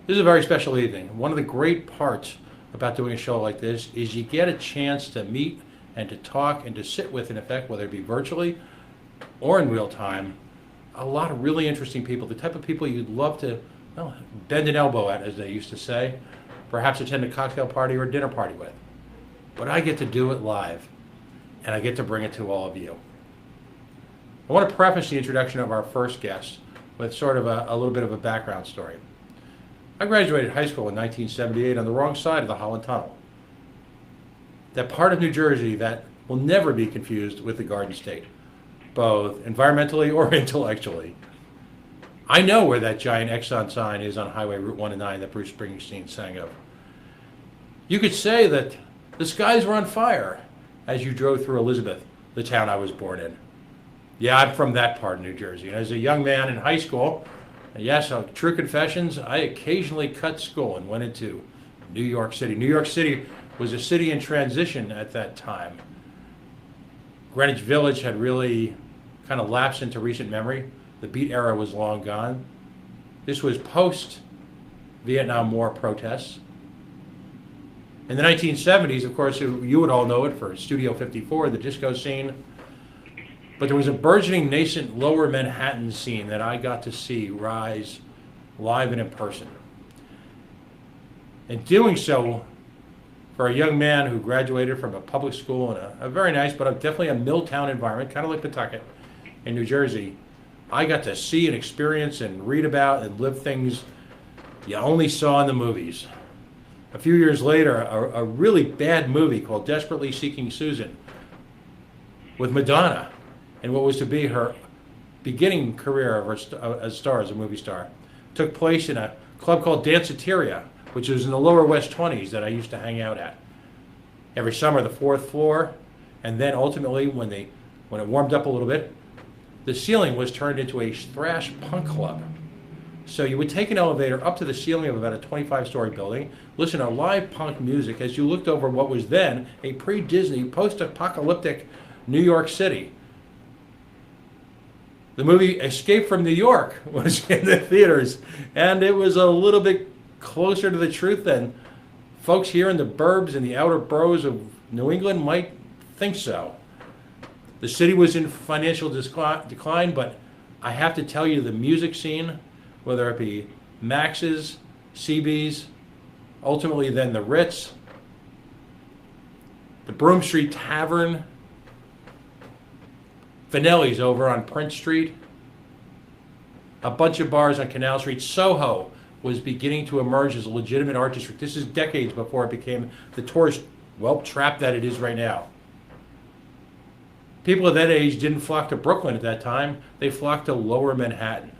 This is a very special evening. One of the great parts about doing a show like this is you get a chance to meet and to talk and to sit with, in effect, whether it be virtually or in real time, a lot of really interesting people, the type of people you'd love to, well, bend an elbow at, as they used to say, perhaps attend a cocktail party or a dinner party with. But I get to do it live, and I get to bring it to all of you. I want to preface the introduction of our first guest with sort of a little bit of a background story. I graduated high school in 1978 on the wrong side of the Holland Tunnel. That part of New Jersey that will never be confused with the Garden State, both environmentally or intellectually. I know where that giant Exxon sign is on Highway Route 1 and 9 that Bruce Springsteen sang of. You could say that the skies were on fire as you drove through Elizabeth, the town I was born in. Yeah, I'm from that part of New Jersey. And as a young man in high school, yes, true confessions, I occasionally cut school and went into New York City. New York City was a city in transition at that time. Greenwich Village had really kind of lapsed into recent memory. The beat era was long gone. This was post-Vietnam War protests. In the 1970s, of course, you would all know it for Studio 54, the disco scene. But there was a burgeoning, nascent lower Manhattan scene that I got to see rise live and in person. In doing so, for a young man who graduated from a public school in a very nice, but definitely a mill-town environment, kind of like Pawtucket in New Jersey, I got to see and experience and read about and live things you only saw in the movies. A few years later, a really bad movie called Desperately Seeking Susan with Madonna, and what was to be her beginning career of as a movie star, took place in a club called Danceteria, which was in the lower West 20s that I used to hang out at. Every summer, the fourth floor, and then ultimately, when it warmed up a little bit, the ceiling was turned into a thrash punk club. So you would take an elevator up to the ceiling of about a 25-story building, listen to live punk music as you looked over what was then a pre-Disney, post-apocalyptic New York City. The movie Escape from New York was in the theaters, and it was a little bit closer to the truth than folks here in the burbs and the outer boroughs of New England might think so. The city was in financial decline, but I have to tell you, the music scene, whether it be Max's, CB's, ultimately then the Ritz, the Broome Street Tavern, Finelli's over on Prince Street, a bunch of bars on Canal Street. Soho was beginning to emerge as a legitimate art district. This is decades before it became the tourist, trap that it is right now. People of that age didn't flock to Brooklyn at that time. They flocked to lower Manhattan,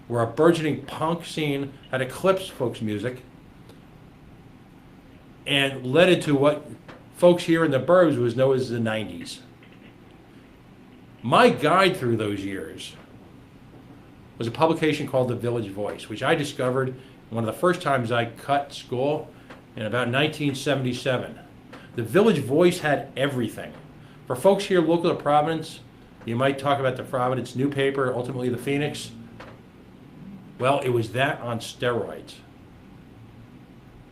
where a burgeoning punk scene had eclipsed folks' music and led into what folks here in the burbs was known as the 90s. My guide through those years was a publication called The Village Voice, which I discovered one of the first times I cut school in about 1977. The Village Voice had everything. For folks here local to Providence, you might talk about the Providence New Paper, ultimately the Phoenix. Well, it was that on steroids.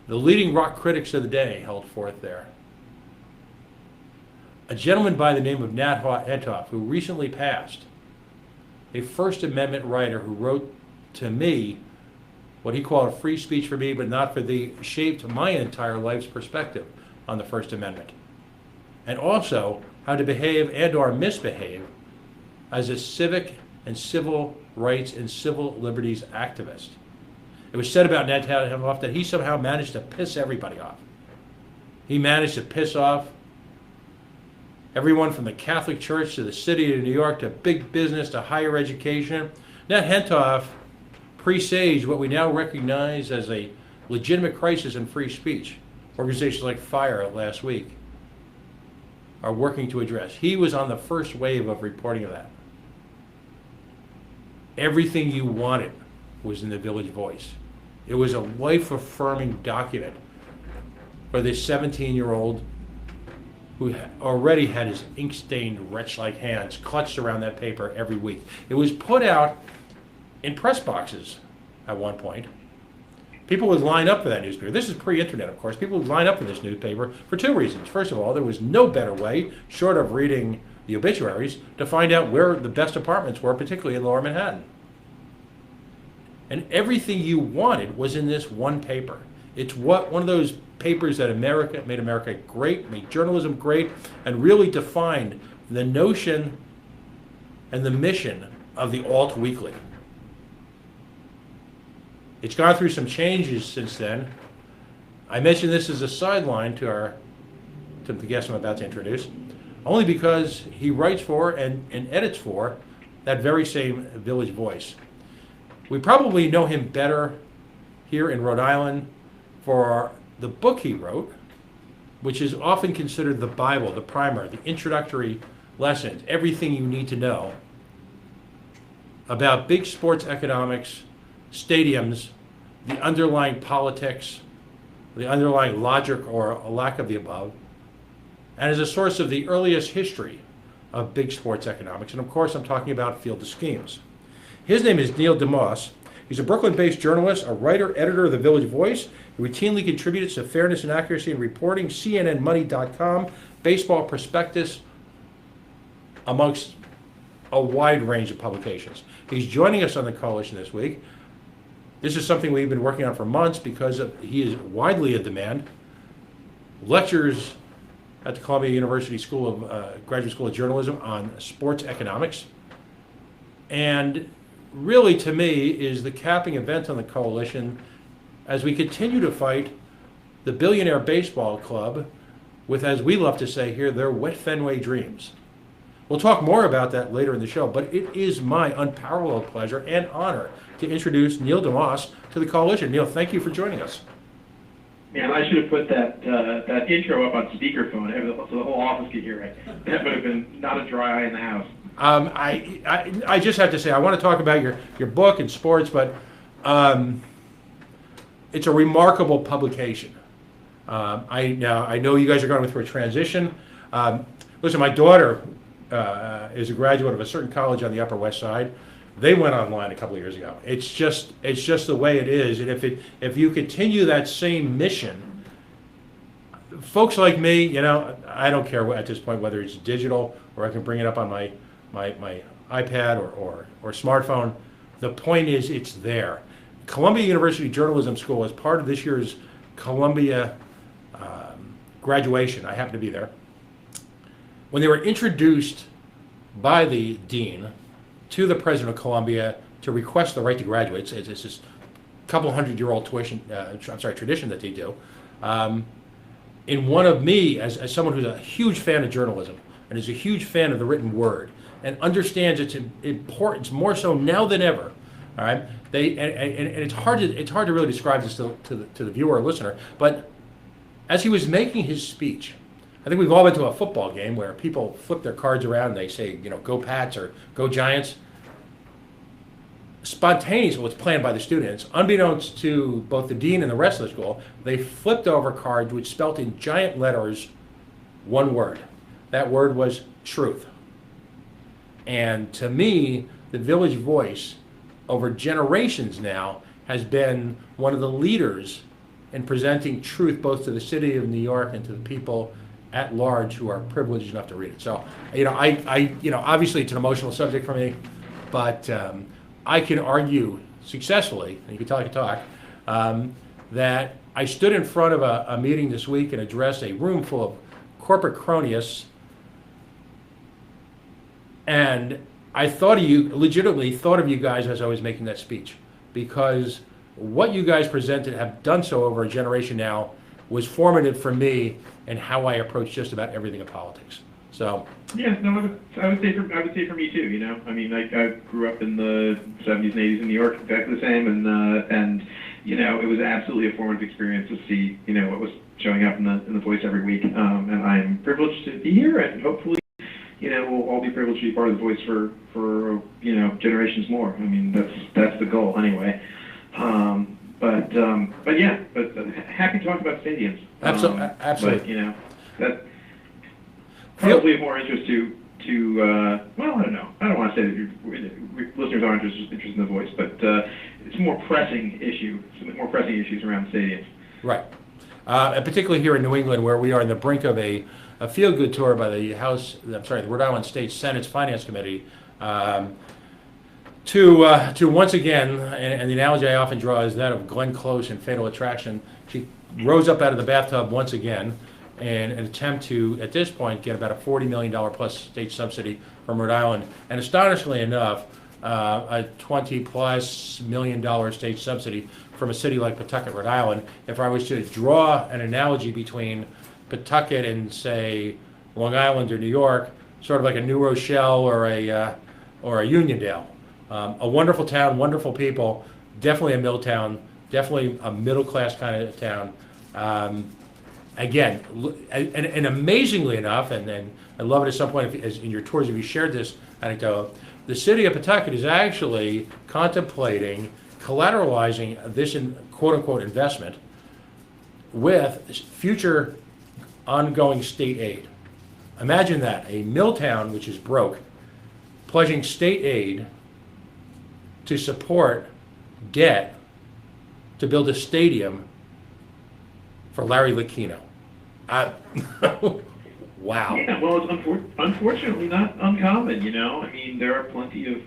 The leading rock critics of the day held forth there. A gentleman by the name of Nat Hentoff, who recently passed, a First Amendment writer who wrote to me what he called a free speech for me, but not for thee, shaped my entire life's perspective on the First Amendment. And also how to behave and or misbehave as a civic and civil rights and civil liberties activist. It was said about Nat Hentoff that he somehow managed to piss everybody off. He managed to piss off everyone from the Catholic Church to the city of New York to big business to higher education. Nat Hentoff presaged what we now recognize as a legitimate crisis in free speech. Organizations like FIRE last week are working to address. He was on the first wave of reporting of that. Everything you wanted was in the Village Voice. It was a life-affirming document for this 17-year-old who already had his ink-stained, wretch-like hands clutched around that paper every week. It was put out in press boxes at one point. People would line up for that newspaper. This is pre-internet, of course. People would line up for this newspaper for two reasons. First of all, there was no better way, short of reading the obituaries, to find out where the best apartments were, particularly in Lower Manhattan. And everything you wanted was in this one paper. It's one of those papers that made America great, made journalism great, and really defined the notion and the mission of the alt weekly. It's gone through some changes since then. I mention this as a sideline to the guest I'm about to introduce, only because he writes for and edits for that very same Village Voice. We probably know him better here in Rhode Island for the book he wrote, which is often considered the Bible, the primer, the introductory lessons, everything you need to know about big sports economics, stadiums, the underlying politics, the underlying logic or a lack of the above, and is a source of the earliest history of big sports economics. And of course, I'm talking about Field of Schemes. His name is Neil deMause. He's a Brooklyn-based journalist, a writer, editor of the Village Voice. He routinely contributes to fairness and accuracy in reporting, CNNmoney.com, Baseball Prospectus, amongst a wide range of publications. He's joining us on the Coalition this week. This is something we've been working on for months because he is widely in demand. Lectures at the Columbia University Graduate School of Journalism on sports economics. And really, to me, is the capping event on the Coalition as we continue to fight the billionaire baseball club with, as we love to say here, their wet Fenway dreams. We'll talk more about that later in the show, but it is my unparalleled pleasure and honor to introduce Neil deMause to the Coalition. Neil, thank you for joining us. Man, I should have put that intro up on speakerphone so the whole office could hear it. That would have been not a dry eye in the house. I just have to say, I want to talk about your book and sports, but it's a remarkable publication. I know you guys are going through a transition. Listen, my daughter is a graduate of a certain college on the Upper West Side. They went online a couple of years ago. It's just the way it is. And if you continue that same mission, folks like me, I don't care at this point whether it's digital or I can bring it up on my iPad or smartphone. The point is, it's there. Columbia University Journalism School, as part of this year's Columbia graduation, I happened to be there. When they were introduced by the dean to the president of Columbia to request the right to graduate, it's this couple hundred-year-old tradition that they do. In one of me, as someone who's a huge fan of journalism and is a huge fan of the written word and understands its importance more so now than ever, all right? And it's hard to really describe this to the viewer or listener, but as he was making his speech, I think we've all been to a football game where people flip their cards around and they say, go Pats or go Giants. Spontaneous, what's planned by the students, unbeknownst to both the dean and the rest of the school, they flipped over cards which spelt in giant letters one word. That word was truth. And to me, the Village Voice, over generations now, has been one of the leaders in presenting truth both to the city of New York and to the people at large who are privileged enough to read it. So, obviously it's an emotional subject for me, but I can argue successfully, and you can tell I can talk, that I stood in front of a meeting this week and addressed a room full of corporate cronies, and I legitimately thought of you guys as I was making that speech, because what you guys presented, have done so over a generation now, was formative for me and how I approach just about everything in politics. So yeah, no, I would say for me too. I mean, I grew up in the 70s and 80s in New York, exactly the same, and it was absolutely a formative experience to see what was showing up in the Voice every week. And I'm privileged to be here, and hopefully, we'll all be privileged to be part of the Voice for generations more. I mean, that's the goal anyway. But happy to talk about stadiums. Absolutely. But that probably of more interest to well, I don't know. I don't want to say that your listeners aren't interested in the Voice, but it's a more pressing issue. more pressing issues around stadiums. Right. And particularly here in New England, where we are on the brink of a feel-good tour by the the Rhode Island State Senate's Finance Committee, to once again, and the analogy I often draw is that of Glenn Close in Fatal Attraction. She rose up out of the bathtub once again in an attempt to, at this point, get about a $40 million plus state subsidy from Rhode Island. And astonishingly enough, a $20+ million state subsidy from a city like Pawtucket, Rhode Island. If I was to draw an analogy between Pawtucket and, say, Long Island or New York, sort of like a New Rochelle or a Uniondale. A wonderful town, wonderful people, definitely a mill town, definitely a middle-class kind of town. Again, and amazingly enough, and I love it at some point, as in your tours, if you shared this anecdote, the city of Pawtucket is actually contemplating collateralizing this quote-unquote investment with future ongoing state aid. Imagine that, a mill town which is broke, pledging state aid to support debt to build a stadium for Larry Lucchino. Wow. Yeah, well, it's unfortunately not uncommon. I mean, there are plenty of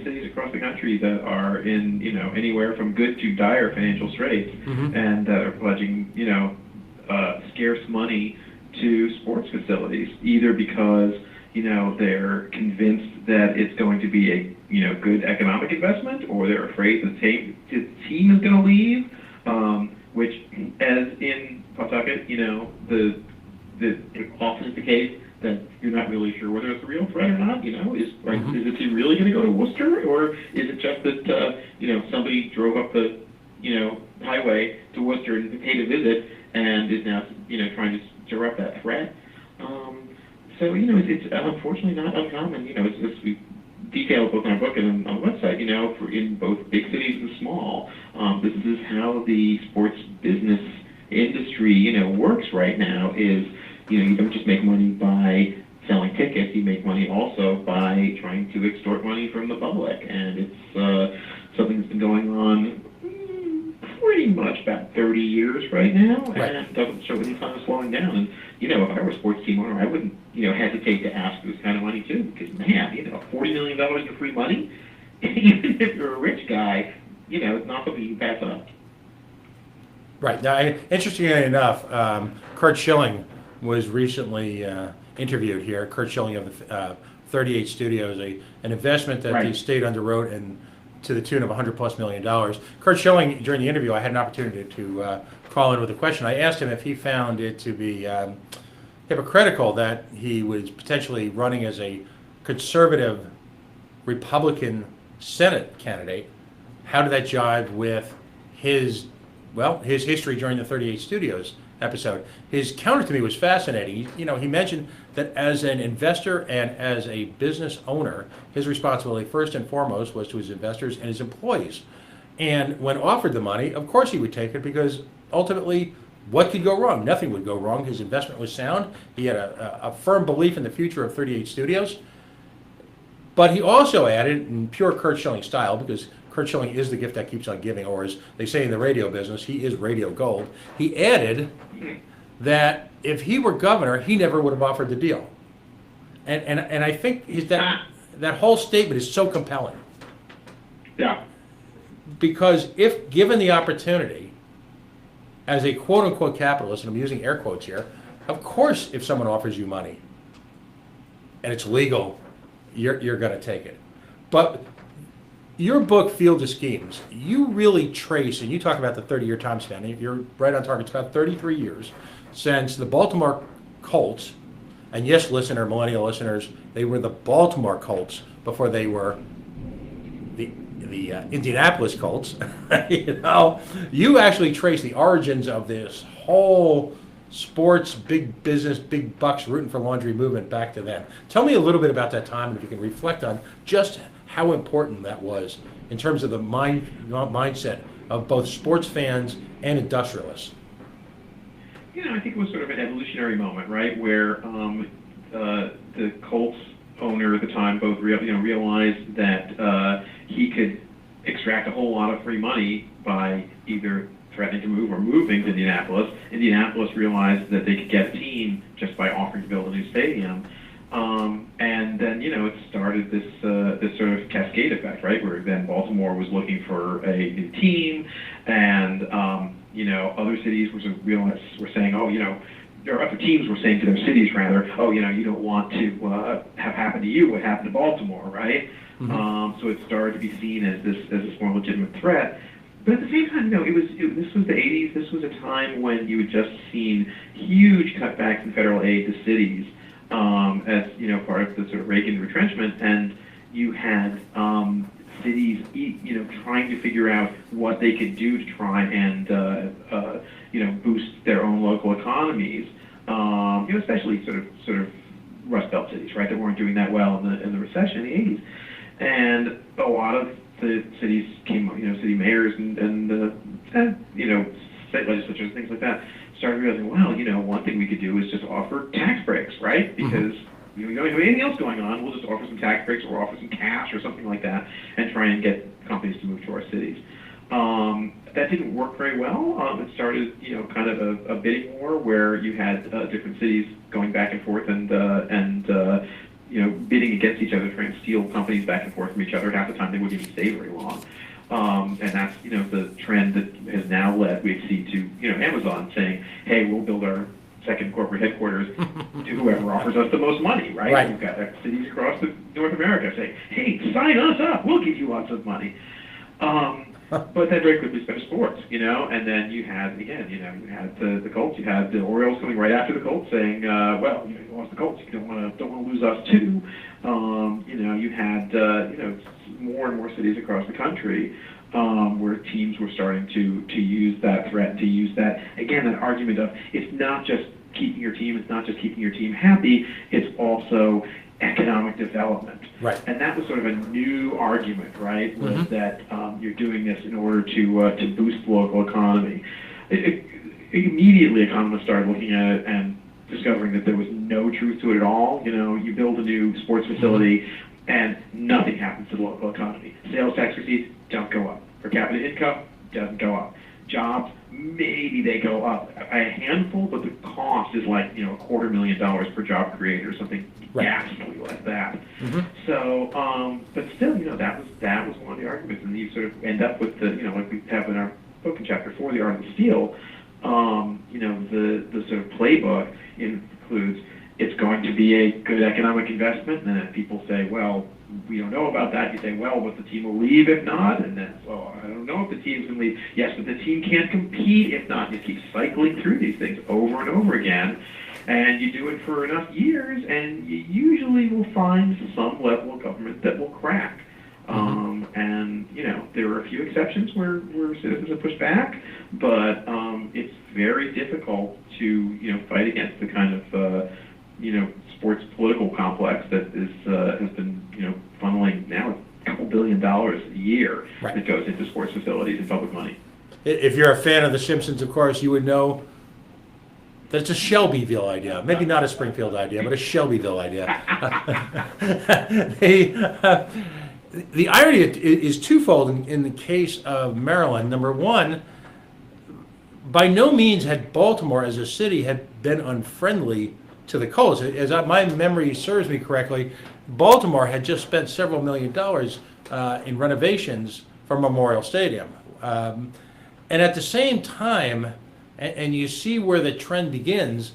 cities across the country that are in anywhere from good to dire financial straits, and that are pledging scarce money to sports facilities, either because they're convinced that it's going to be a good economic investment, or they're afraid the team is going to leave. Which, as in Pawtucket, it often is the case that you're not really sure whether it's a real threat or not. Is the team really going to go to Worcester, or is it just that somebody drove up the highway to Worcester and paid a visit and is now trying to stir up that threat? So it's unfortunately not uncommon. As we detail both in our book and on the website, in both big cities and small, this is how the sports business industry, works right now. Is you don't just make money by selling tickets; you make money also by trying to extort money from the public, and it's something that's been going on pretty much about 30 years right now, Right. and it doesn't show any sign of slowing down. And if I were a sports team owner, I wouldn't hesitate to ask for this kind of money too, because man, $40 million in free money, even if you're a rich guy, it's not something you can pass up. Right. Now, interestingly enough, Kurt Schilling was recently interviewed here. Kurt Schilling of the 38 Studios, an investment that the state underwrote and to the tune of $100+ million. Kurt Schilling, during the interview, I had an opportunity to call in with a question. I asked him if he found it to be hypocritical that he was potentially running as a conservative Republican Senate candidate. How did that jive with his history during the 38 Studios episode? His counter to me was fascinating. He mentioned that as an investor and as a business owner, his responsibility first and foremost was to his investors and his employees. And when offered the money, of course he would take it, because ultimately, what could go wrong? Nothing would go wrong. His investment was sound. He had a firm belief in the future of 38 Studios. But he also added, in pure Kurt Schilling style, because Kurt Schilling is the gift that keeps on giving, or as they say in the radio business, he is radio gold. He added that if he were governor, he never would have offered the deal. And I think that whole statement is so compelling. Yeah. Because if given the opportunity, as a quote-unquote capitalist, and I'm using air quotes here, of course if someone offers you money and it's legal, you're going to take it. But your book, Field of Schemes, you really trace, and you talk about the 30-year time span. You're right on target. It's about 33 years since the Baltimore Colts, and yes, millennial listeners, they were the Baltimore Colts before they were the Indianapolis Colts. You actually trace the origins of this whole sports, big business, big bucks, rooting for laundry movement back to then. Tell me a little bit about that time, and if you can reflect on just how important that was in terms of the mindset of both sports fans and industrialists. I think it was sort of an evolutionary moment, right, where the Colts owner at the time both realized that he could extract a whole lot of free money by either threatening to move or moving to Indianapolis. Indianapolis realized that they could get a team just by offering to build a new stadium. And then, it started this sort of cascade effect, right? Where then Baltimore was looking for a new team, and other cities were saying, or other teams were saying to their cities rather, you don't want to have happened to you what happened to Baltimore, right? Mm-hmm. So it started to be seen as this more legitimate threat. But at the same time, this was the 80s. This was a time when you had just seen huge cutbacks in federal aid to cities, as part of the sort of Reagan retrenchment, and you had cities, trying to figure out what they could do to try and boost their own local economies. Especially sort of Rust Belt cities, right, that weren't doing that well in the recession in the 80s, and a lot of the cities came, city mayors and state legislatures and things like that started realizing, one thing we could do is just offer tax breaks, right? Because we don't have anything else going on. We'll just offer some tax breaks or offer some cash or something like that and try and get companies to move to our cities. That didn't work very well. It started, kind of a bidding war where you had different cities going back and forth and bidding against each other, trying to steal companies back and forth from each other. Half the time they wouldn't even stay very long. And that's, the trend that has now led, we see, to, Amazon saying, hey, we'll build our second corporate headquarters to whoever offers us the most money, right? Right. You've got cities across North America saying, hey, sign us up, we'll give you lots of money. But that very quickly spent to sports, and then you had, again, you had the Colts, you had the Orioles coming right after the Colts saying, well, you lost the Colts, you don't want to lose us too. You had, more and more cities across the country where teams were starting to use that threat, to use that, again, that argument of it's not just keeping your team, it's not just keeping your team happy, it's also economic development. Right. And that was sort of a new argument, right, was that you're doing this in order to boost the local economy. Immediately, economists started looking at it and discovering that there was no truth to it at all. You build a new sports facility and nothing happens to the local economy. Sales tax receipts don't go up. Per capita income doesn't go up. Jobs, maybe they go up a handful, but the cost is like, $250,000 per job created or something ghastly like that. So, but still, that was one of the arguments, and you sort of end up with the, like we have in our book in chapter 4, The Art of the Steal, the sort of playbook includes it's going to be a good economic investment, and then if people say, well, we don't know about that, you say, well, but the team will leave if not, and then, well, I don't know if the team's going to leave. Yes, but the team can't compete if not. You keep cycling through these things over and over again, and you do it for enough years, and you usually will find some level of government that will crack. And, there are a few exceptions where citizens have pushed back, but it's very difficult to, fight against the kind of, sports political complex that has been, funneling now a couple $2 billion a year that goes into sports facilities and public money. If you're a fan of The Simpsons, of course, you would know that it's a Shelbyville idea. Maybe not a Springfield idea, but a Shelbyville idea. The irony is twofold in the case of Maryland. Number one, by no means had Baltimore as a city had been unfriendly to the Colts. As my memory serves me correctly, Baltimore had just spent several $1 million in renovations for Memorial Stadium. And at the same time, and you see where the trend begins,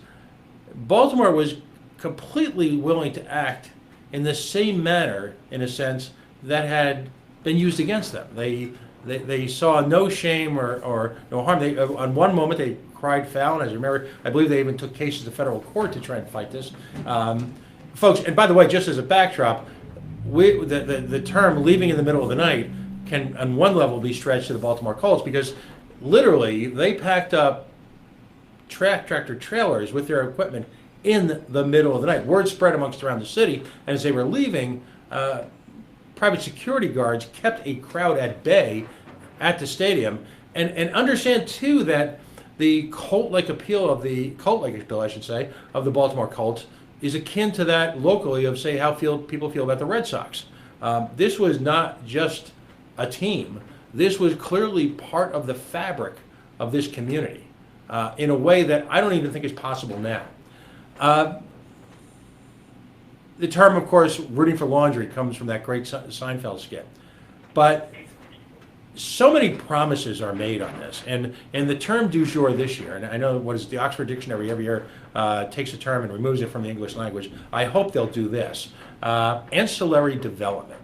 Baltimore was completely willing to act in the same manner, in a sense, that had been used against them. They saw no shame or no harm. On one moment, they cried foul, and as you remember, I believe they even took cases to federal court to try and fight this. Folks, and by the way, just as a backdrop, the term leaving in the middle of the night can, on one level, be stretched to the Baltimore Colts, because literally they packed up tractor trailers with their equipment in the middle of the night. Word spread around the city, and as they were leaving, private security guards kept a crowd at bay at the stadium. And understand, too, that the cult-like appeal, I should say, of the Baltimore Colts is akin to that locally of, say, how people feel about the Red Sox. This was not just a team. this was clearly part of the fabric of this community in a way that I don't even think is possible now. The term, of course, rooting for laundry comes from that great Seinfeld skit. But so many promises are made on this. And the term du jour this year, and I know what is the Oxford Dictionary every year takes a term and removes it from the English language. I hope they'll do this. Ancillary development.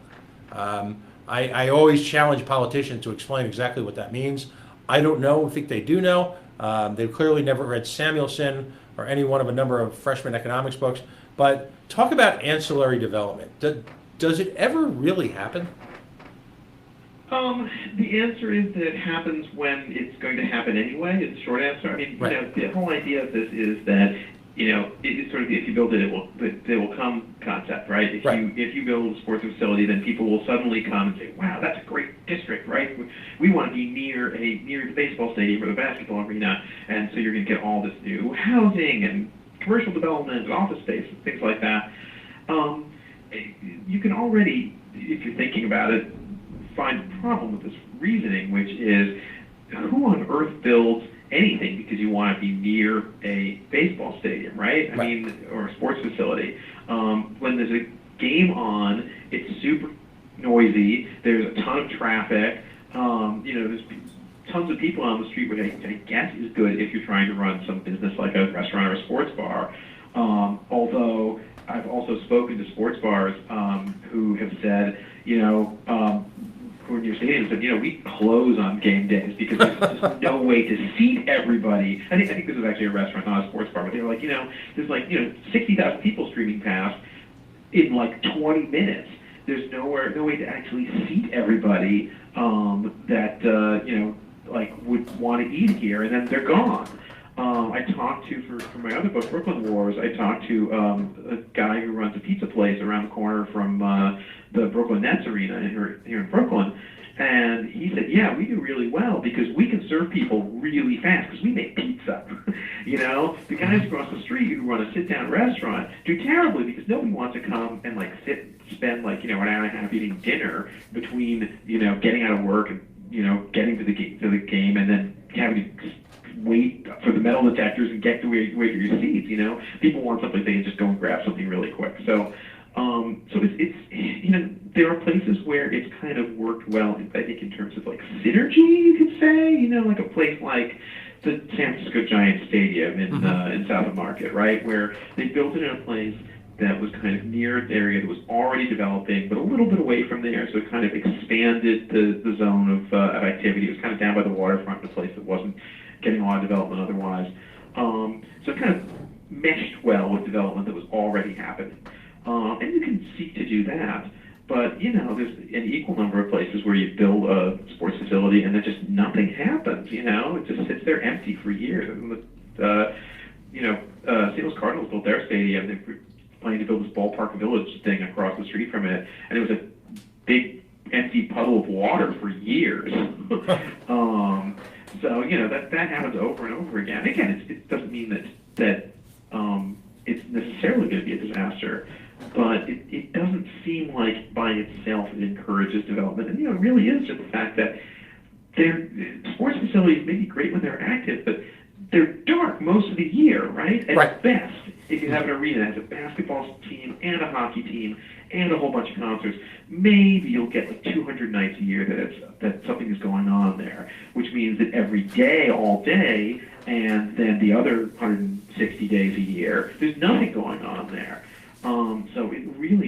I always challenge politicians to explain exactly what that means. I don't know. I think they do know. They've clearly never read Samuelson or any one of a number of freshman economics books. But talk about ancillary development. Does it ever really happen? The answer is that it happens when it's going to happen anyway. It's the short answer. I mean, right. The whole idea of this is that, it's sort of if you build it, it will come concept, right? If you build a sports facility, then people will suddenly come and say, wow, that's a great district, right? We want to be near the baseball stadium or the basketball arena, and so you're going to get all this new housing and commercial development, office space, and things like that. You can already, if you're thinking about it, find a problem with this reasoning, which is who on earth builds anything because you want to be near a baseball stadium, right? I mean, or a sports facility. When there's a game on, it's super noisy. There's a ton of traffic. There's tons of people on the street, which I guess is good if you're trying to run some business like a restaurant or a sports bar. Although I've also spoken to sports bars who have said, who are near stadiums, said, we close on game days because there's just no way to seat everybody. I think this was actually a restaurant, not a sports bar, but they were like, there's 60,000 people streaming past in 20 minutes. There's no way to actually seat everybody that would want to eat here, and then they're gone. I talked to, for my other book, Brooklyn Wars, I talked to a guy who runs a pizza place around the corner from the Brooklyn Nets arena here in Brooklyn, and he said, yeah, we do really well because we can serve people really fast because we make pizza. The guys across the street who run a sit-down restaurant do terribly because nobody wants to come and spend an hour and a half eating dinner between getting out of work and getting to the game and then having to wait for the metal detectors and get to where your seats. People want something they can just go and grab something really quick. So it's there are places where it's kind of worked well. I think in terms of synergy, you could say. Like a place like the San Francisco Giants Stadium in South of Market, right, where they built it in a place that was kind of near an area that was already developing, but a little bit away from there, so it kind of expanded the zone of activity. It was kind of down by the waterfront in a place that wasn't getting a lot of development otherwise. So it kind of meshed well with development that was already happening. And you can seek to do that, but there's an equal number of places where you build a sports facility and then just nothing happens. It just sits there empty for years. St. Louis Cardinals built their stadium. They were planning to build this ballpark village thing across the street from it, and it was a big empty puddle of water for years. So that happens over and over again. Again, it doesn't mean that it's necessarily going to be a disaster, but it doesn't seem like by itself it encourages development. And it really is just the fact that sports facilities may be great when they're active, but they're dark most of the year, right? At best, if you have an arena that has a basketball team and a hockey team and a whole bunch of concerts, maybe you'll get 200 nights a year that something is going on there, which means that every day, all day, and then the other 160 days a year, there's nothing going on there. So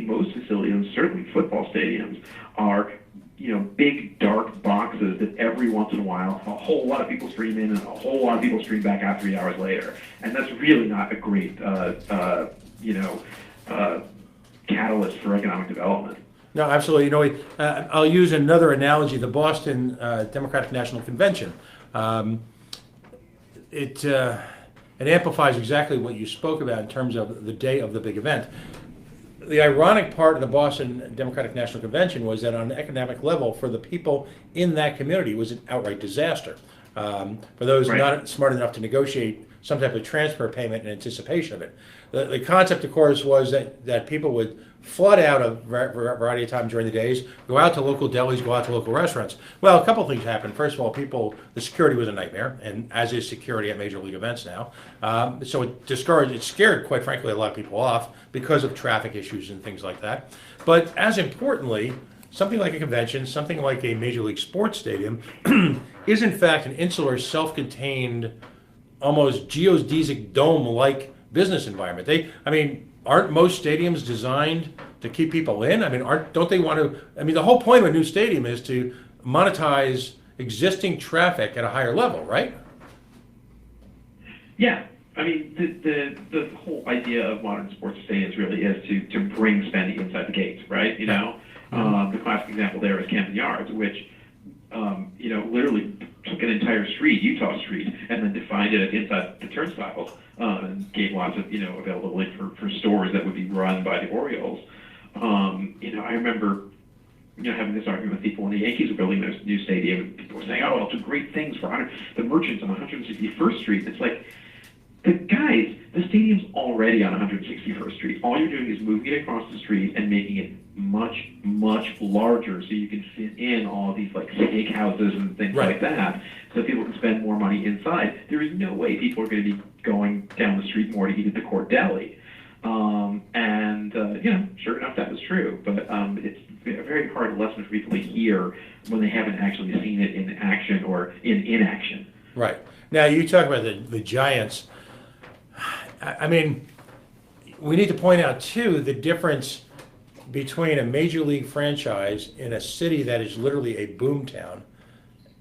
most facilities, and certainly football stadiums, are big dark boxes that every once in a while a whole lot of people stream in and a whole lot of people stream back out 3 hours later, and that's really not a great catalyst for economic development. No, absolutely. I'll use another analogy: the Boston Democratic National Convention. It amplifies exactly what you spoke about in terms of the day of the big event. The ironic part of the Boston Democratic National Convention was that on an economic level, for the people in that community, it was an outright disaster. For those not smart enough to negotiate some type of transfer payment in anticipation of it. The concept, of course, was that people would flood out a variety of times during the days, go out to local delis, go out to local restaurants. Well, a couple of things happened. First of all, the security was a nightmare, and as is security at major league events now. So it scared, quite frankly, a lot of people off because of traffic issues and things like that. But as importantly, something like a convention, something like a major league sports stadium, is in fact an insular, self-contained, almost geodesic dome-like business environment. Aren't most stadiums designed to keep people in? Don't they want to? The whole point of a new stadium is to monetize existing traffic at a higher level, right? Yeah. The whole idea of modern sports stadiums really is to bring spending inside the gates, right? The classic example there is Camden Yards, which, literally took an entire street, Utah Street, and then defined it as inside the turnstiles, and gave lots of, availability for stores that would be run by the Orioles. I remember, having this argument with people when the Yankees were building this new stadium, and people were saying, oh, it'll do great things for the merchants on 161st Street. It's like, the stadium's already on 161st Street. All you're doing is moving it across the street and making it much, much larger so you can fit in all of these like steakhouses and things like that, so people can spend more money inside. There is no way people are going to be going down the street more to eat at the Court Deli. Sure enough, that was true. But it's a very hard lesson for people to hear when they haven't actually seen it in action or in inaction. Right. Now, you talk about the Giants. We need to point out, too, the difference between a major league franchise in a city that is literally a boom town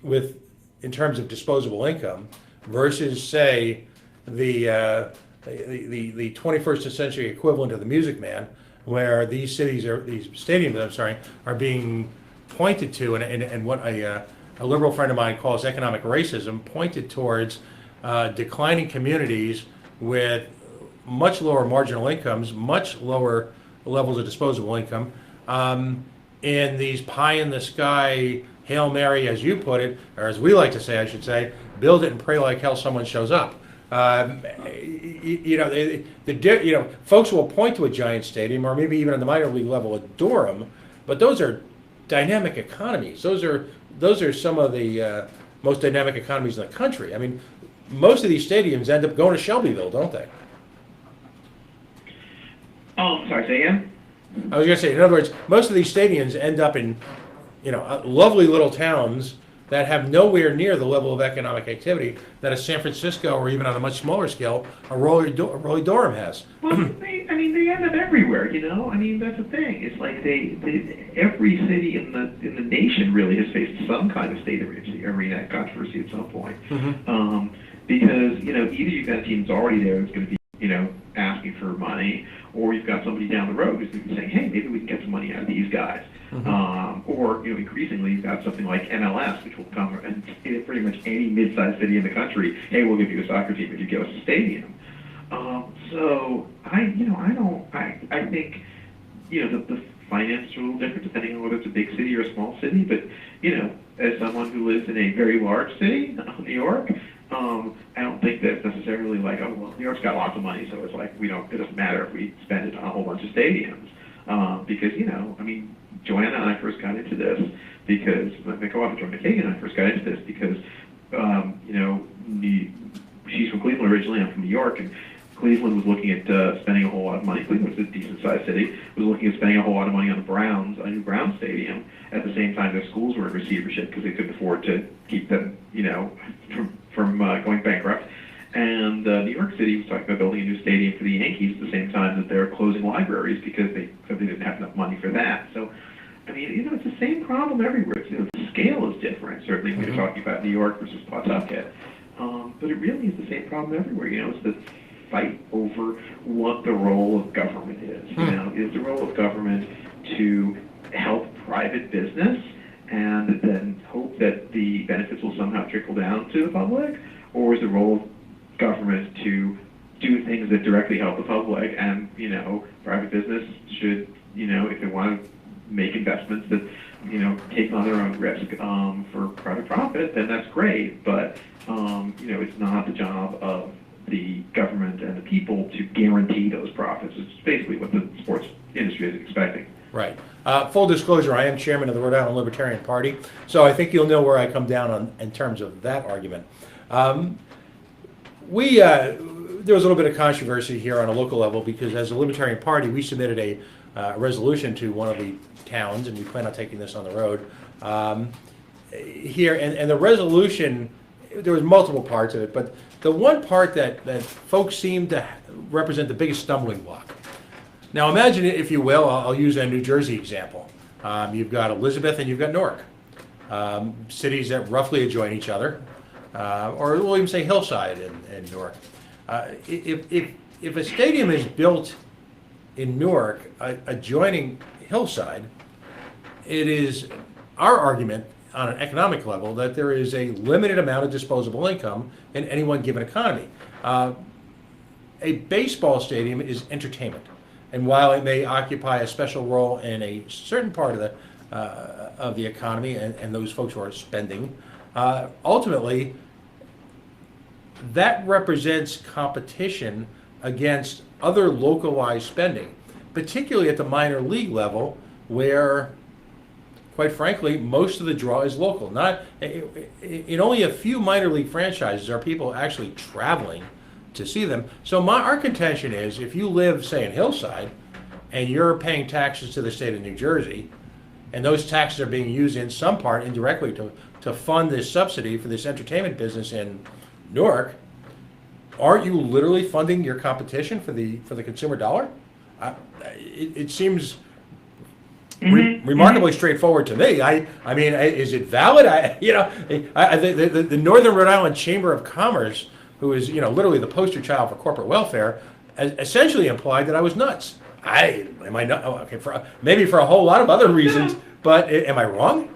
in terms of disposable income versus, say, the 21st century equivalent of the Music Man, where these stadiums are being pointed to, and what a liberal friend of mine calls economic racism, pointed towards declining communities with much lower marginal incomes, much lower levels of disposable income, in these pie-in-the-sky, Hail Mary, as you put it, or as we like to say, I should say, build it and pray like hell someone shows up. Folks will point to a Giant stadium, or maybe even on the minor league level adore them, but those are dynamic economies. Those are some of the most dynamic economies in the country. Most of these stadiums end up going to Shelbyville, don't they? Oh, sorry, say again? I was going to say, in other words, most of these stadiums end up in, lovely little towns that have nowhere near the level of economic activity that a San Francisco, or even on a much smaller scale, a Raleigh-Durham has. Well, they end up everywhere, that's the thing. It's like every city in the nation really has faced some kind of state arena controversy at some point. Mm-hmm. Because, either you've got a team that's already there that's going to be, asking for money, or you've got somebody down the road who's going to be saying, hey, maybe we can get some money out of these guys. Mm-hmm. Or, increasingly, you've got something like MLS, which will come, and in pretty much any mid-sized city in the country, hey, we'll give you a soccer team if you give us a stadium. So I think, the finances are a little different depending on whether it's a big city or a small city, but, as someone who lives in a very large city, New York, I don't think that it's necessarily like, oh, well, New York's got lots of money, so it's like it doesn't matter if we spend it on a whole bunch of stadiums. Because, Joanna and I first got into this because, my co-author Joanna Kagan and I first got into this because, she's from Cleveland originally, I'm from New York, and Cleveland was looking at spending a whole lot of money. Cleveland was a decent-sized city, was looking at spending a whole lot of money on a new Browns stadium. At the same time, their schools were in receivership because they couldn't afford to keep them, from going bankrupt. And New York City was talking about building a new stadium for the Yankees at the same time that they're closing libraries because they didn't have enough money for that. So, it's the same problem everywhere. The scale is different, certainly when you're talking about New York versus Pawtucket. But it really is the same problem everywhere. It's the fight over what the role of government is. Is the role of government to help private business and then hope that the benefits will somehow trickle down to the public? Or is the role of government to do things that directly help the public, and, private business should, if they want to make investments that, take on their own risk for private profit, then that's great. But, it's not the job of the government and the people to guarantee those profits. It's basically what the sports industry is expecting. Right. Full disclosure, I am chairman of the Rhode Island Libertarian Party, so I think you'll know where I come down on in terms of that argument. There was a little bit of controversy here on a local level because as a Libertarian Party, we submitted a resolution to one of the towns, and we plan on taking this on the road here. And the resolution, there was multiple parts of it, but the one part that folks seem to represent the biggest stumbling block. Now imagine, if you will, I'll use a New Jersey example. You've got Elizabeth and you've got Newark, cities that roughly adjoin each other, or we'll even say Hillside in Newark. If a stadium is built in Newark adjoining Hillside, it is our argument on an economic level that there is a limited amount of disposable income in any one given economy. A baseball stadium is entertainment. And while it may occupy a special role in a certain part of the economy and those folks who are spending, ultimately, that represents competition against other localized spending, particularly at the minor league level, where, quite frankly, most of the draw is local. Not in only a few minor league franchises are people actually traveling to see them. So our contention is, if you live, say, in Hillside, and you're paying taxes to the state of New Jersey, and those taxes are being used in some part indirectly to fund this subsidy for this entertainment business in Newark, aren't you literally funding your competition for the consumer dollar? It seems remarkably straightforward to me. I mean, is it valid? The Northern Rhode Island Chamber of Commerce, who is literally the poster child for corporate welfare, essentially implied that I was nuts. Am I not? Okay, maybe for a whole lot of other reasons, but am I wrong?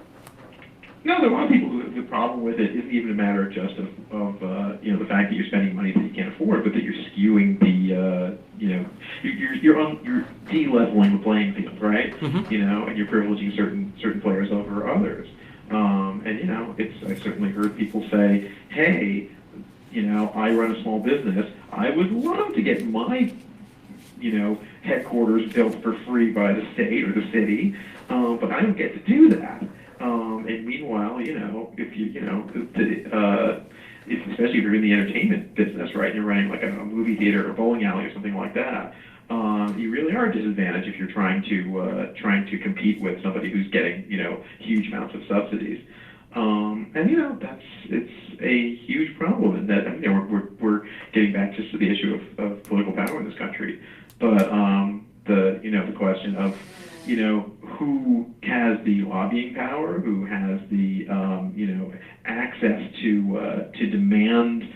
No, there are a lot of people who the problem with it isn't even a matter of just of the fact that you're spending money that you can't afford, but that you're skewing the you're de-leveling the playing field, right? And you're privileging certain players over others. I certainly heard people say, hey, I run a small business. I would love to get my headquarters built for free by the state or the city, but I don't get to do that. And meanwhile, if especially if you're in the entertainment business, right, and you're running like a movie theater or bowling alley or something like that, you really are disadvantaged if you're trying to compete with somebody who's getting huge amounts of subsidies. It's a huge problem, and that we're getting back just to the issue of political power in this country, but the question of who has the lobbying power, who has the access to demand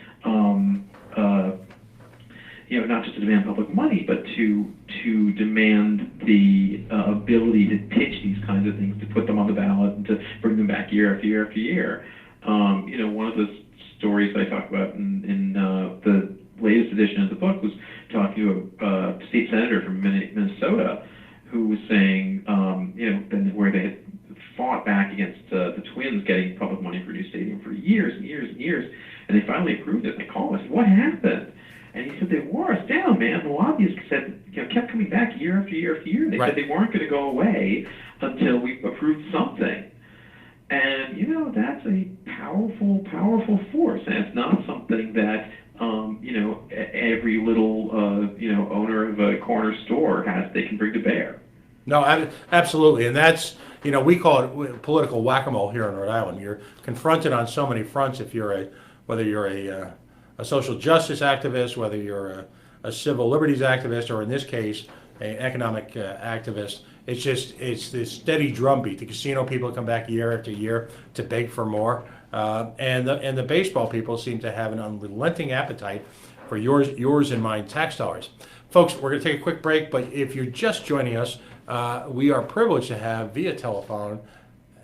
not just to demand public money, but to demand the ability to pitch these kinds of things, to put them on the ballot, and to bring them back year after year after year. One of the stories I talked about in the latest edition of the book was talking to a state senator from Minnesota who was saying, where they had fought back against the Twins getting public money for a new stadium for years and years and years, and they finally approved it. And they called us, what happened? And he said, they wore us down, man. The lobbyists said, kept coming back year after year after year. They said they weren't going to go away until we approved something. And, that's a powerful, powerful force. And it's not something that, every little, owner of a corner store they can bring to bear. No, absolutely. And that's, we call it political whack-a-mole here in Rhode Island. You're confronted on so many fronts whether you're a social justice activist, whether you're a civil liberties activist, or in this case, an economic activist. It's this steady drumbeat. The casino people come back year after year to beg for more, and the baseball people seem to have an unrelenting appetite for yours and mine tax dollars. Folks, we're going to take a quick break, but if you're just joining us, we are privileged to have via telephone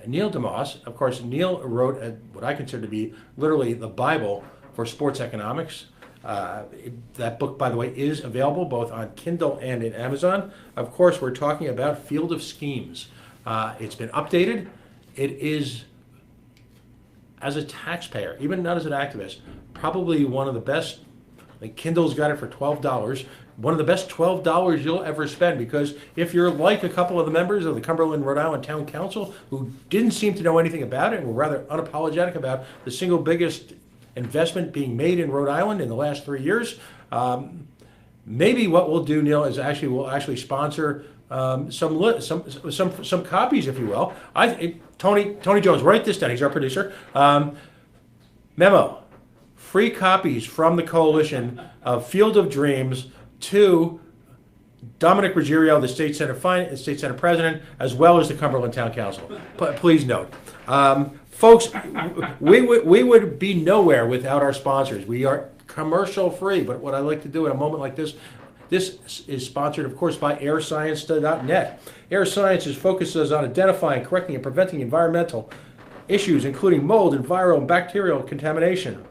Neil deMause. Of course, Neil wrote what I consider to be literally the Bible for sports economics. That book, by the way, is available both on Kindle and in Amazon. Of course, we're talking about Field of Schemes. It's been updated. It is, as a taxpayer, even not as an activist, probably one of the best I think Kindle's got it for $12. One of the best $12 you'll ever spend, because if you're like a couple of the members of the Cumberland, Rhode Island Town Council who didn't seem to know anything about it and were rather unapologetic about the single biggest investment being made in Rhode Island in the last 3 years, maybe what we'll do, Neil, is we'll actually sponsor some copies, if you will. Tony Jones, write this down. He's our producer. Memo: free copies from the coalition of Field of Dreams to Dominic Ruggiero, the State Senate President, as well as the Cumberland Town Council. Please note, folks, we would be nowhere without our sponsors. We are commercial free, but what I like to do at a moment like this is sponsored, of course, by airscience.net. Air Sciences focuses on identifying, correcting, and preventing environmental issues, including mold and viral and bacterial contamination,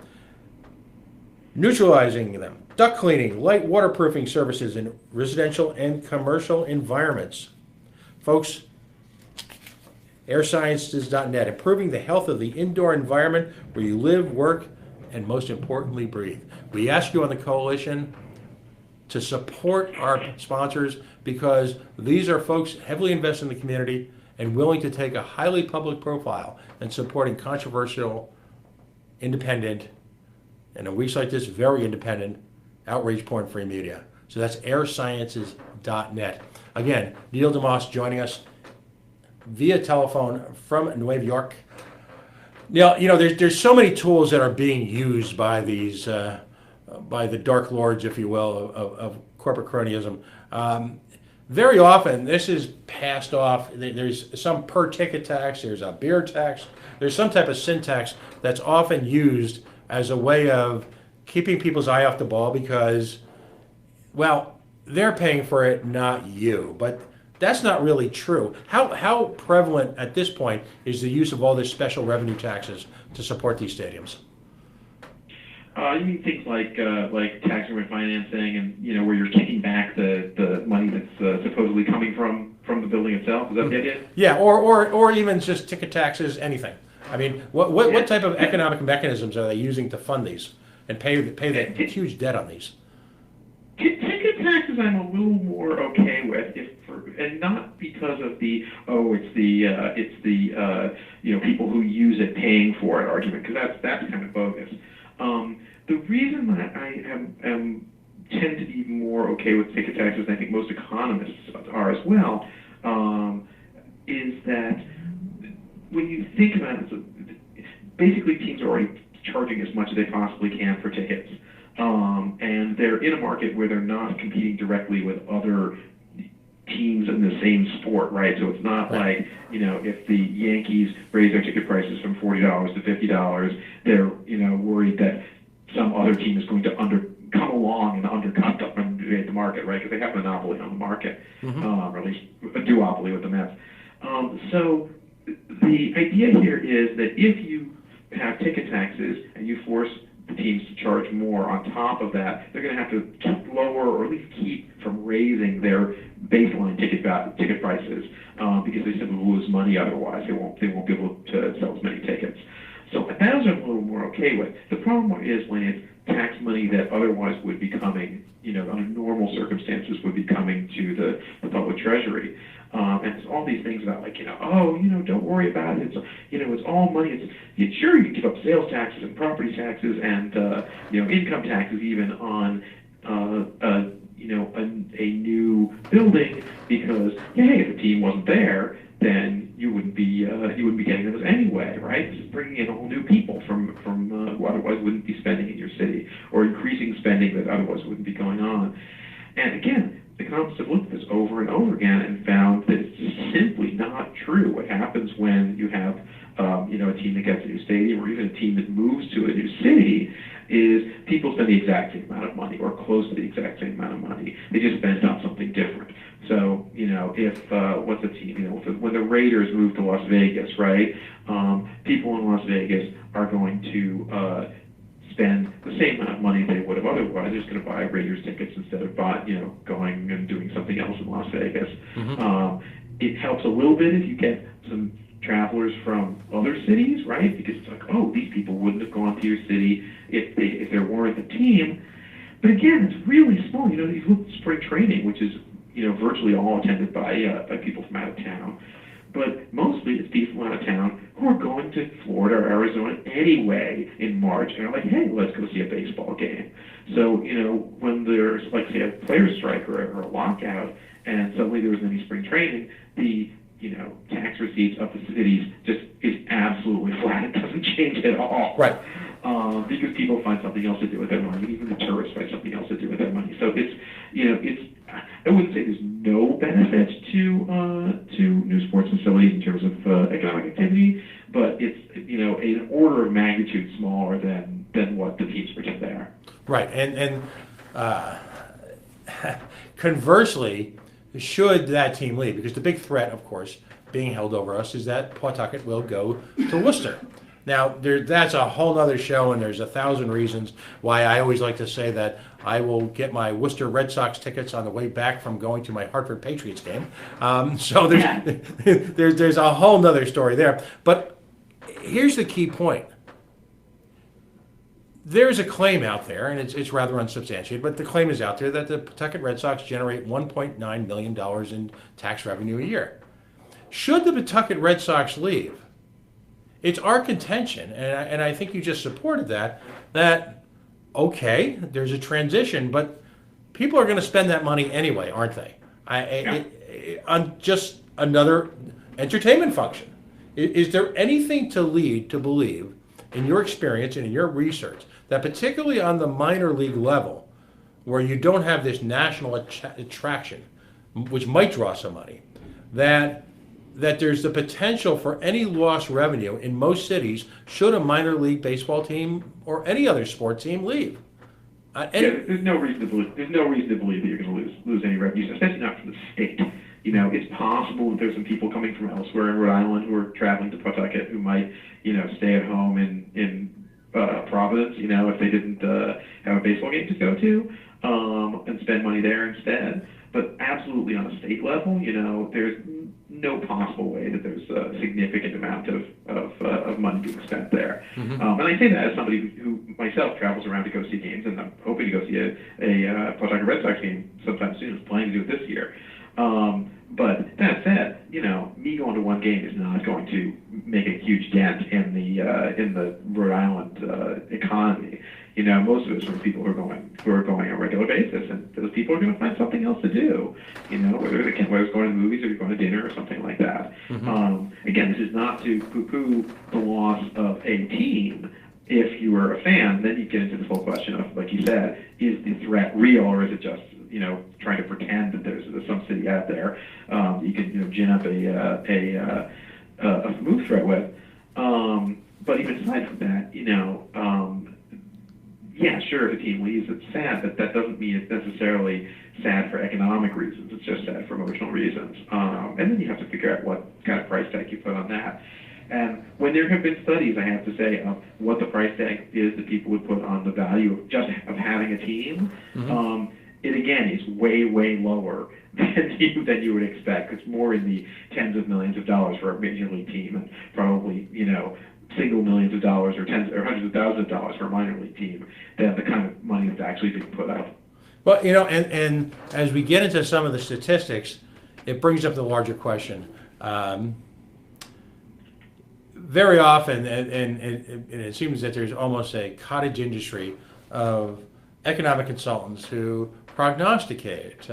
neutralizing them, duct cleaning, light waterproofing services in residential and commercial environments. Folks, airsciences.net, improving the health of the indoor environment where you live, work, and most importantly, breathe. We ask you on the coalition to support our sponsors, because these are folks heavily invested in the community and willing to take a highly public profile in supporting controversial, independent, and in weeks like this, very independent, outrage-porn-free media. So that's airsciences.net. Again, Neil deMause joining us via telephone from New York. Now, there's so many tools that are being used by these, by the dark lords, if you will, of corporate cronyism. Very often, this is passed off. There's some per ticket tax. There's a beer tax. There's some type of sin tax that's often used as a way of keeping people's eye off the ball, because, well, they're paying for it, not you. But that's not really true. How prevalent at this point is the use of all these special revenue taxes to support these stadiums? You mean things like tax and refinancing, and where you're kicking back the money that's supposedly coming from the building itself? Is that the idea? Yeah, or even just ticket taxes, anything. I mean, what type of economic mechanisms are they using to fund these and pay that huge debt on these? Ticket taxes I'm a little more okay with, and not because of it's the people who use it paying for it argument, because that's kind of bogus. The reason that I tend to be more okay with ticket taxes, and I think most economists are as well, is that when you think about it, basically teams are already charging as much as they possibly can for tickets. And they're in a market where they're not competing directly with other teams in the same sport, right? So it's not like, if the Yankees raise their ticket prices from $40 to $50, they're, worried that some other team is going to come along and undercut the market, right? Because they have a monopoly on the market, or at least a duopoly with the Mets. So the idea here is that if you have ticket taxes and you force the teams to charge more on top of that, they're going to have to keep lower, or at least keep from raising their baseline ticket prices, because they simply lose money otherwise. They won't be able to sell as many tickets. So that I'm a little more okay with. The problem is when it's tax money that otherwise would be coming, under normal circumstances would be coming to the public treasury. And it's all these things about don't worry about it. It's all money. Sure, you can give up sales taxes and property taxes and income taxes even on a new building, because hey, if the team wasn't there, then you wouldn't be getting those anyway, right? This is bringing in all new people from who otherwise wouldn't be spending in your city, or increasing spending that otherwise wouldn't be going on. And again, economists have looked at this over and over again and found that it's just simply not true. What happens when you have a team that gets a new stadium, or even a team that moves to a new city, is people spend the exact same amount of money, or close to the exact same amount of money. They just spend on something different. So, if what's a team? When the Raiders move to Las Vegas, right? People in Las Vegas are going to spend the same amount of money they would have otherwise. They're just going to buy Raiders tickets instead of going and doing something else in Las Vegas. It helps a little bit if you get some travelers from other cities, right? Because it's like, oh, these people wouldn't have gone to your city if there weren't the team. But again, it's really small. You know, you look at spring training, which is, you know, virtually all attended by people from out of town. But mostly it's people out of town who are going to Florida or Arizona anyway in March and are like, hey, let's go see a baseball game. So, you know, when there's, like, say, a players' strike or a lockout, and suddenly there isn't any spring training, the, you know, tax receipts of the cities just is absolutely flat. It doesn't change at all. Right. Because people find something else to do with their money. Even the tourists find something else to do with their money. So it's, you know, it's, I wouldn't say there's no benefit to new sports facilities in terms of economic activity, but it's, you know, an order of magnitude smaller than what the teams pretend they are. Right, and conversely, should that team leave, because the big threat, of course, being held over us is that Pawtucket will go to Worcester. Now, that's a whole other show, and there's 1,000 reasons why I always like to say that I will get my Worcester Red Sox tickets on the way back from going to my Hartford Patriots game. So there's a whole other story there. But here's the key point. There's a claim out there, and it's rather unsubstantiated, but the claim is out there that the Pawtucket Red Sox generate $1.9 million in tax revenue a year. Should the Pawtucket Red Sox leave, it's our contention, and I think you just supported that, okay, there's a transition, but people are going to spend that money anyway, aren't they? On just another entertainment function. Is there anything to lead to believe, in your experience and in your research, that particularly on the minor league level, where you don't have this national attraction, which might draw some money, that there's the potential for any lost revenue in most cities should a minor league baseball team or any other sport team leave? There's no reason to believe that you're going to lose any revenues, especially not from the state. You know, it's possible that there's some people coming from elsewhere in Rhode Island who are traveling to Pawtucket who might, you know, stay at home in Providence, you know, if they didn't have a baseball game to go to, and spend money there instead. But absolutely on a state level, you know, there's no possible way that there's a significant amount of money being spent there. Mm-hmm. And I say that as somebody who myself travels around to go see games, and I'm hoping to go see a Pawtucket Red Sox game sometime soon. I'm planning to do it this year. But that said, you know, me going to one game is not going to make a huge dent in the Rhode Island economy. You know, most of it's from people who are going on a regular basis, and those people are going to find something else to do. You know, whether it's going to the movies or going to dinner or something like that. Mm-hmm. Again, this is not to poo-poo the loss of a team. If you were a fan, then you get into this whole question of, like you said, is the threat real or is it just, you know, trying to pretend that there's some city out there you can, you know, gin up a smooth threat with. But even aside from that, you know, yeah, sure, if a team leaves, it's sad, but that doesn't mean it's necessarily sad for economic reasons. It's just sad for emotional reasons. And then you have to figure out what kind of price tag you put on that. And when there have been studies, I have to say, of what the price tag is that people would put on the value of just of having a team, mm-hmm. It again is way, way lower than you would expect. It's more in the tens of millions of dollars for a major league team, and probably, you know, single millions of dollars or tens or hundreds of thousands of dollars for a minor league team. Than the kind of money that's actually being put up. Well, you know, and as we get into some of the statistics, it brings up the larger question. Very often, and it seems that there's almost a cottage industry of economic consultants who prognosticate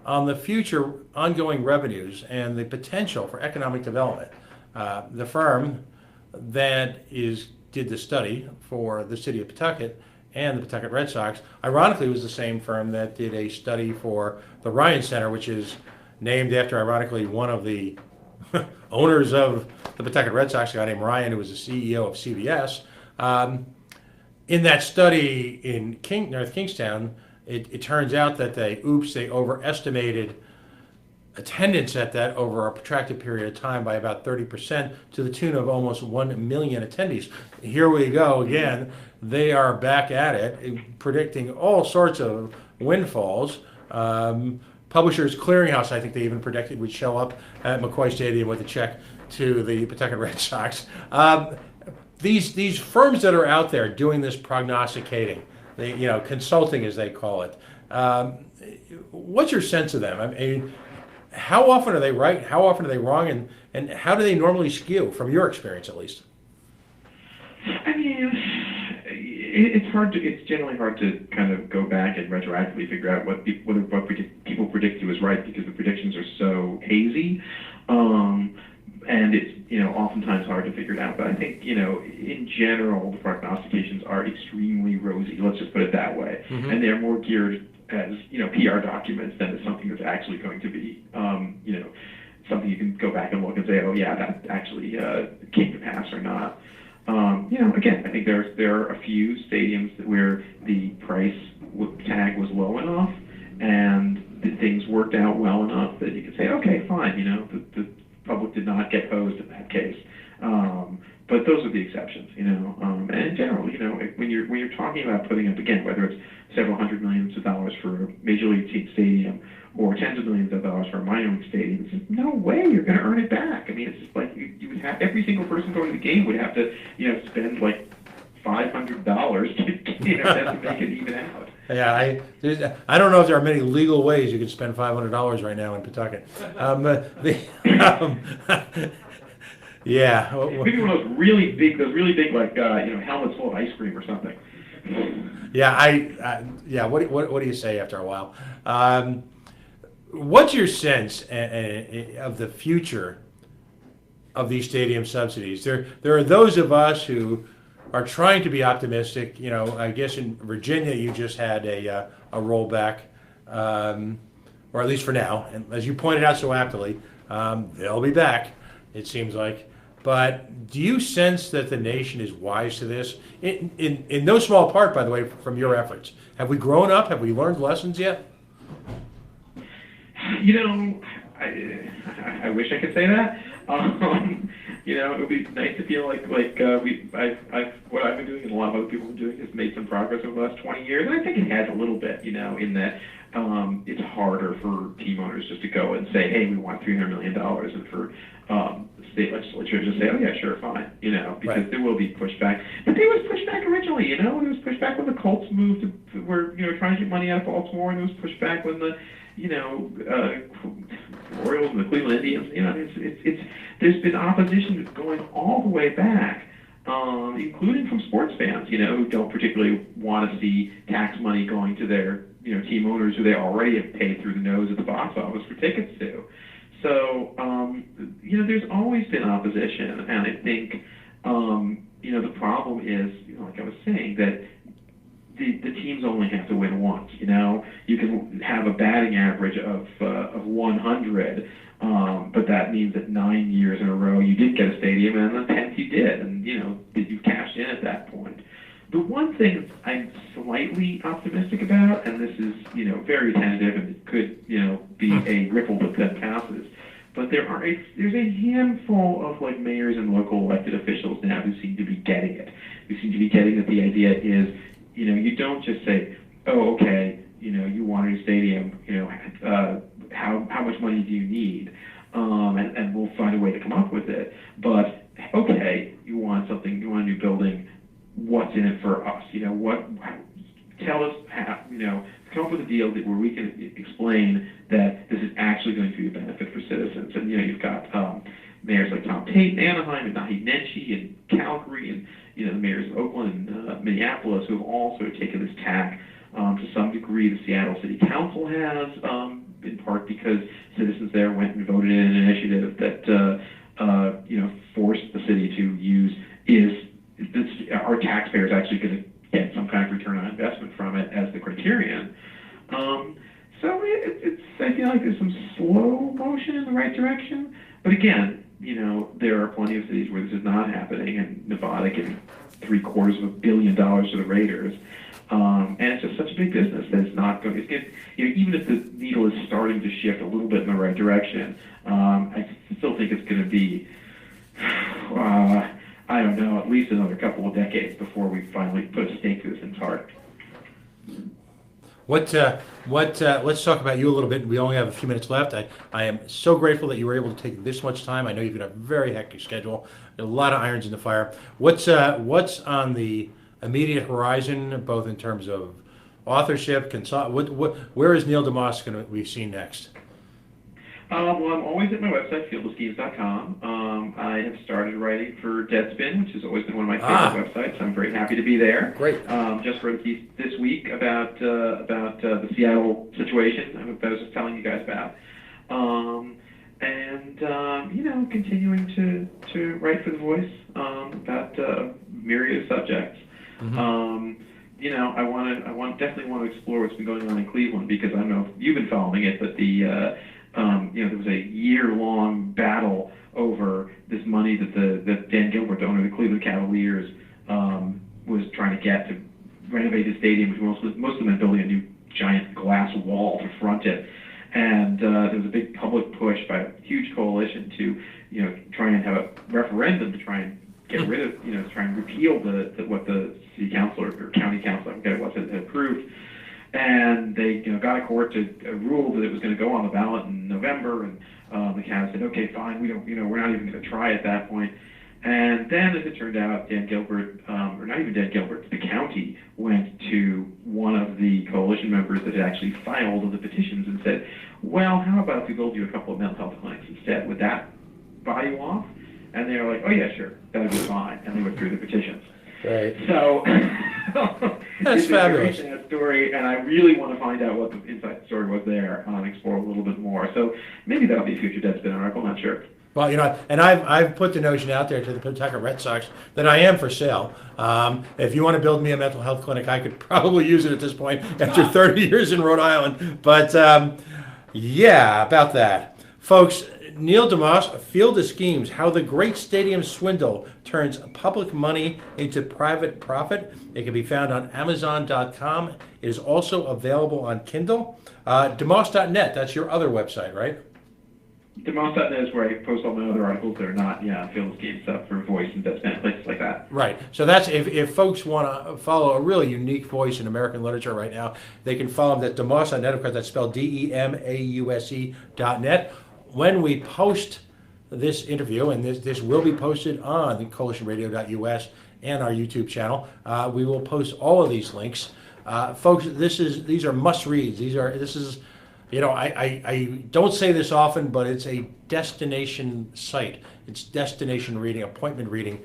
on the future ongoing revenues and the potential for economic development. The firm that did the study for the city of Pawtucket and the Pawtucket Red Sox, ironically, was the same firm that did a study for the Ryan Center, which is named after, ironically, one of the owners of the Pawtucket Red Sox, a guy named Ryan, who was the CEO of CBS. In that study in North Kingstown, it turns out that they overestimated attendance at that over a protracted period of time by about 30%, to the tune of almost 1 million attendees. Here we go again. They are back at it, predicting all sorts of windfalls. Publishers Clearinghouse, I think they even predicted, would show up at McCoy Stadium with a check to the Pawtucket Red Sox. These firms that are out there doing this prognosticating, consulting as they call it. What's your sense of them? I mean, how often are they right? How often are they wrong? And how do they normally skew, from your experience at least? I mean, it's generally hard to kind of go back and retroactively figure out what people predict was right, because the predictions are so hazy. And it's, oftentimes hard to figure it out. But I think, in general, the prognostications are extremely rosy. Let's just put it that way. Mm-hmm. And they're more geared as, PR documents than as something that's actually going to be, something you can go back and look and say, oh yeah, that actually came to pass or not. Again, I think there are a few stadiums where the price tag was low enough and things worked out well enough that you could say, okay, fine, the public did not get hosed in that case. But those are the exceptions, and in general, when you're talking about putting up, again, whether it's several hundred millions of dollars for a major league team stadium or tens of millions of dollars for a minor league stadium, there's just no way you're going to earn it back. I mean, it's just like you would have, every single person going to the game would have to, spend like $500 to make it even out. Yeah, I don't know if there are many legal ways you can spend $500 right now in Pawtucket. Yeah. Maybe one of those really big like helmets full of ice cream or something. Yeah, What do you say after a while? What's your sense of the future of these stadium subsidies? There are those of us who are trying to be optimistic. I guess in Virginia you just had a rollback, or at least for now. And as you pointed out so aptly, they'll be back, it seems like. But do you sense that the nation is wise to this? In no small part, by the way, from your efforts. Have we grown up? Have we learned lessons yet? I wish I could say that. It would be nice to feel like what I've been doing and a lot of other people have been doing has made some progress over the last 20 years. And I think it has a little bit, in that it's harder for team owners just to go and say, hey, we want $300 million, and for the state legislature to just say, oh yeah, sure, fine, because right. There will be pushback. But there was pushback originally, there was pushback when the Colts moved were trying to get money out of Baltimore, and there was pushback when the Orioles and the Cleveland Indians. There's been opposition going all the way back, including from sports fans, who don't particularly want to see tax money going to their team owners who they already have paid through the nose at the box office for tickets to. So there's always been opposition, and I think the problem is, like I was saying, that the teams only have to win once. You can have a batting average of 100, but that means that 9 years in a row you did get a stadium, and the 10th you did, and you cashed in at that point. The one thing I'm slightly optimistic about, and this is very tentative, and it could be a ripple that then passes, but there's a handful of like mayors and local elected officials now who seem to be getting it. Who seem to be getting that the idea is, you don't just say, oh, okay, you want a new stadium, how much money do you need? And we'll find a way to come up with it. But, okay, you want a new building, what's in it for us? Tell us how, come up with a deal where we can explain that this is actually going to be a benefit for citizens. And, you've got mayors like Tom Tate in Anaheim and Naheed Nenshi in Calgary and, the mayors of Oakland and Minneapolis who have all sort of taken this tack to some degree. The Seattle City Council has, in part because citizens there went and voted in an initiative that, forced the city to use are taxpayers actually going to get some kind of return on investment from it as the criterion. So I feel like there's some slow motion in the right direction. But again, there are plenty of cities where this is not happening, and Nevada giving $750 million to the Raiders. And it's just such a big business that it's not going to, even if the needle is starting to shift a little bit in the right direction, I still think it's going to be, I don't know, at least another couple of decades before we finally put a stake through this thing's heart. Let's talk about you a little bit. We only have a few minutes left. I am so grateful that you were able to take this much time. I know you've got a very hectic schedule, a lot of irons in the fire. What's on the immediate horizon, both in terms of authorship, where is Neil deMause going to be seen next? Well, I'm always at my website, fieldofschemes.com. I have started writing for Deadspin, which has always been one of my favorite websites. I'm very happy to be there. Great. Just wrote a piece this week about the Seattle situation I was just telling you guys about. Continuing to write for The Voice about a myriad of subjects. Mm-hmm. I definitely want to explore what's been going on in Cleveland, because I don't know if you've been following it, but there was a year-long battle over this money that Dan Gilbert, the owner of the Cleveland Cavaliers, was trying to get to renovate the stadium, which most of them had building a new giant glass wall to front it. And there was a big public push by a huge coalition to, try and have a referendum to try and get rid of, try and repeal what the city council or county council, I forget what it was, had approved. And they, got a court to rule that it was going to go on the ballot in November, and the Cavs said, okay, fine, we're not even going to try at that point. And then, as it turned out, Dan Gilbert, or not even Dan Gilbert, the county went to one of the coalition members that had actually filed the petitions and said, well, how about if we build you a couple of mental health clinics instead? Would that buy you off? And they were like, oh yeah, sure, that would be fine. And they withdrew the petitions. Right. So That's it's fabulous. a very sad story, and I really want to find out what the inside story was there and explore a little bit more. So maybe that'll be a future Deadspin article, I'm not sure. Well, and I've put the notion out there to the Pawtucket Red Sox that I am for sale. If you want to build me a mental health clinic, I could probably use it at this point after 30 years in Rhode Island. But yeah, about that. Folks, Neil deMause, Field of Schemes, How the Great Stadium Swindle Turns Public Money into Private Profit. It can be found on Amazon.com. It is also available on Kindle. deMause.net, that's your other website, right? deMause.net is where I post all my other articles that are not, Field of Schemes stuff for Voice and Deadspin, places like that. Right. So that's if folks want to follow a really unique voice in American literature right now, they can follow him at deMause.net. Of course, that's spelled DEMAUSE.net. When we post this interview, and this will be posted on the coalitionradio.us and our YouTube channel, we will post all of these links. Folks, these are must reads. I don't say this often, but it's a destination site. It's destination reading, appointment reading,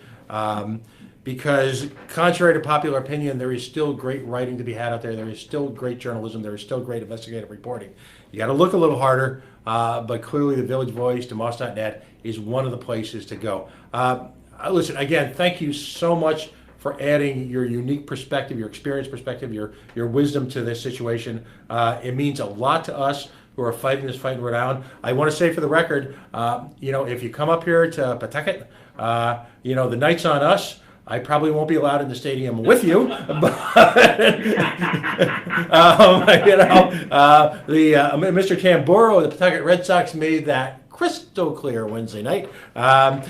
because contrary to popular opinion, there is still great writing to be had out there. There is still great journalism. There is still great investigative reporting. You got to look a little harder, but clearly the Village Voice, deMause.net, is one of the places to go. Listen, again, thank you so much for adding your unique perspective, your experience perspective, your wisdom to this situation. It means a lot to us who are fighting this fight in Rhode Island. I want to say for the record, if you come up here to Pawtucket, the night's on us. I probably won't be allowed in the stadium with you, but Mr. Tamburo of the Pawtucket Red Sox made that crystal clear Wednesday night.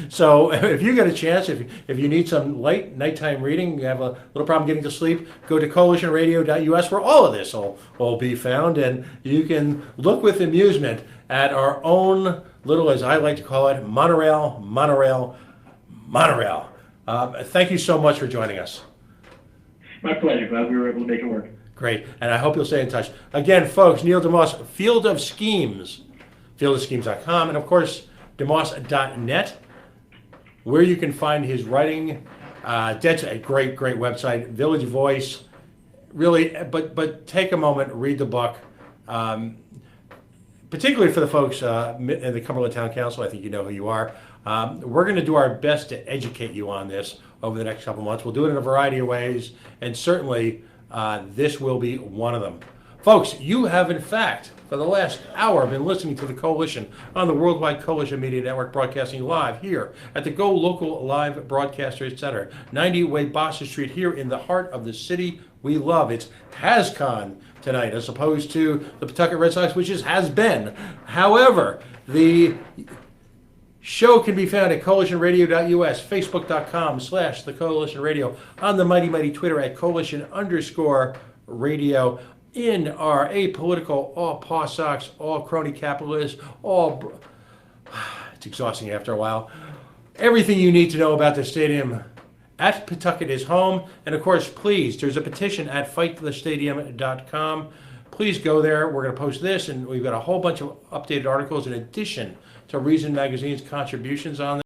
So if you get a chance, if you need some light nighttime reading, you have a little problem getting to sleep, go to coalitionradio.us where all of this will be found, and you can look with amusement at our own little, as I like to call it, monorail. Thank you so much for joining us. My pleasure. Glad we were able to make it work. Great, and I hope you'll stay in touch. Again, folks, Neil deMause, Field of Schemes, fieldofschemes.com, and of course, deMause.net, where you can find his writing. That's a great website. Village Voice, really, but take a moment, read the book. Particularly for the folks in the Cumberland Town Council, I think you know who you are. We're going to do our best to educate you on this over the next couple months. We'll do it in a variety of ways, and certainly this will be one of them. Folks, you have in fact, for the last hour, been listening to the Coalition on the Worldwide Coalition Media Network, broadcasting live here at the Go Local Live Broadcasters Center, 90 Way Boston Street, here in the heart of the city we love. It's HasCon tonight, as opposed to the Pawtucket Red Sox, which has been. However, the show can be found at coalitionradio.us, facebook.com/the Coalition Radio, on the mighty Twitter at coalition_radio, in our apolitical, all paw socks, all crony capitalists, it's exhausting after a while. Everything you need to know about the stadium at Pawtucket is home. And of course, please, there's a petition at fightforthestadium.com. Please go there. We're going to post this, and we've got a whole bunch of updated articles in addition to Reason Magazine's contributions on